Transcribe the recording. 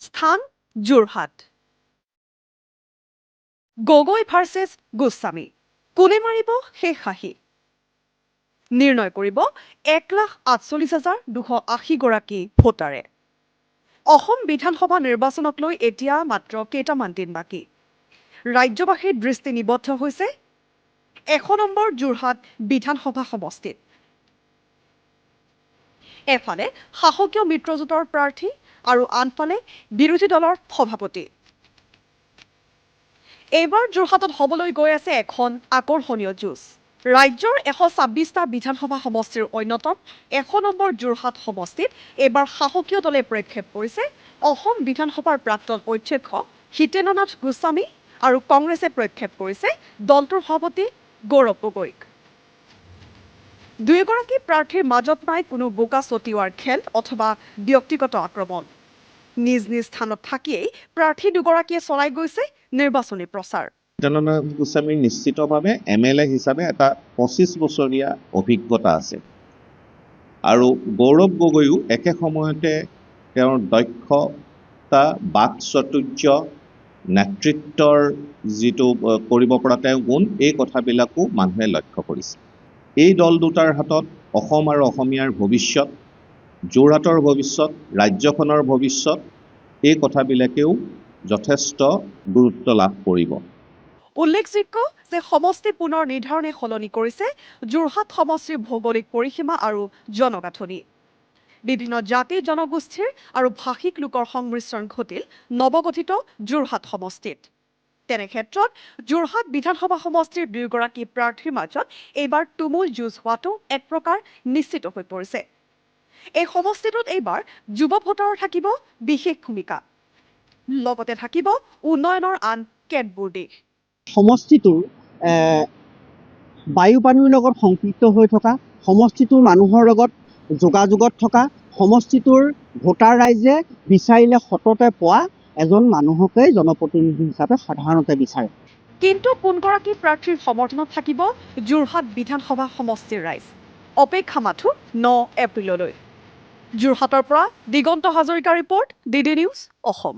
স্থান যোৰহাট। গগৈ ভাৰ্চেছ গোস্বামী, কোনে মাৰিব শেষ হাঁহি? নিৰ্ণয় কৰিব 1,48,280 গৰাকী ভোটাৰে। অসম বিধানসভা নিৰ্বাচনক লৈ এতিয়া মাত্ৰ কেইটামান দিন বাকী। ৰাজ্যবাসীৰ দৃষ্টি নিবদ্ধ হৈছে 1 নম্বৰ যোৰহাট বিধানসভা সমষ্টিত। এফালে শাসকীয় মিত্ৰজোঁটৰ প্ৰাৰ্থী আৰু আনফালে বিৰোধী দলৰ সভাপতি। এইবাৰ যোৰহাটত হ'বলৈ গৈ আছে এখন আকৰ্ষণীয় যুঁজ। ৰাজ্যৰ 126টা বিধানসভা সমষ্টিৰ অন্যতম 1 নম্বৰ যোৰহাট সমষ্টিত এইবাৰ শাসকীয় দলে প্ৰক্ষেপ কৰিছে অসম বিধানসভাৰ প্ৰাক্তন অধ্যক্ষ হিতেন্দ্ৰনাথ গোস্বামী আৰু কংগ্ৰেছে প্ৰক্ষেপ কৰিছে দলটোৰ সভাপতি গৌৰৱ গগৈক। দুয়োগৰাকী প্ৰাৰ্থীৰ মাজত নাই কোনো বোকা ছটিওৱাৰ খেল অথবা ব্যক্তিগত আক্ৰমণ। নিজ নিজ স্থানত থাকিয়েই প্ৰাৰ্থী দুগৰাকীয়ে চলাই গৈছে নিৰ্বাচনী প্ৰচাৰ। হিতেন্দ্ৰনাথ গোস্বামীৰ নিশ্চিতভাৱে MLA হিচাপে এটা 25 বছৰীয়া অভিজ্ঞতা আছে আৰু গৌৰৱ গগৈও একে সময়তে তেওঁৰ দক্ষতা, বাকচাতুৰ্য, নেতৃত্বৰ যিটো কৰিব পৰা তেওঁ গুণ, এই কথাবিলাকো মানুহে লক্ষ্য কৰিছে। এই দল দুটাৰ হাতত অসম আৰু অসমীয়াৰ ভৱিষ্যত, যোৰহাটৰ ভৱিষ্যত, ৰাজ্যখনৰ ভৱিষ্যত, এই কথাবিলাকেও যথেষ্ট গুৰুত্ব লাভ কৰিব। উল্লেখযোগ্য যে সমষ্টি পুনৰ নিৰ্ধাৰণে সলনি কৰিছে যোৰহাট সমষ্টিৰ ভৌগোলিক পৰিসীমা আৰু জনগাঁথনি। বিভিন্ন জাতি জনগোষ্ঠীৰ আৰু ভাষিক লোকৰ সংমিশ্ৰণ ঘটিল নৱগঠিত যোৰহাট সমষ্টিত। তেনে ক্ষেত্ৰত যোৰহাট বিধানসভা সমষ্টিৰ দুয়োগৰাকী প্ৰাৰ্থীৰ মাজত এইবাৰ তুমুল যুঁজ হোৱাটো এক প্ৰকাৰ নিশ্চিত হৈ পৰিছে। এই সমষ্টিটোত এইবাৰ যুৱ ভোটাৰৰ থাকিব বিশেষ ভূমিকা, লগতে থাকিব উন্নয়নৰ আন কেতবোৰ দিশ। সমষ্টিটোৰ বায়ু পানীৰ লগত সংপৃক্ত হৈ থকা, সমষ্টিটোৰ মানুহৰ লগত যোগাযোগত থকা, সমষ্টিটোৰ ভোটাৰ ৰাইজে বিচাৰিলে সততে পোৱা এজন মানুহকেই জনপ্ৰতিনিধি হিচাপে সাধাৰণতে বিচাৰে। কিন্তু কোনগৰাকী প্ৰাৰ্থীৰ সমৰ্থনত থাকিব যোৰহাট বিধানসভা সমষ্টিৰ ৰাইজ? অপেক্ষা মাথো 9 এপ্ৰিললৈ। যোৰহাটৰ পৰা Diganta Hazarika report, DD news Assam.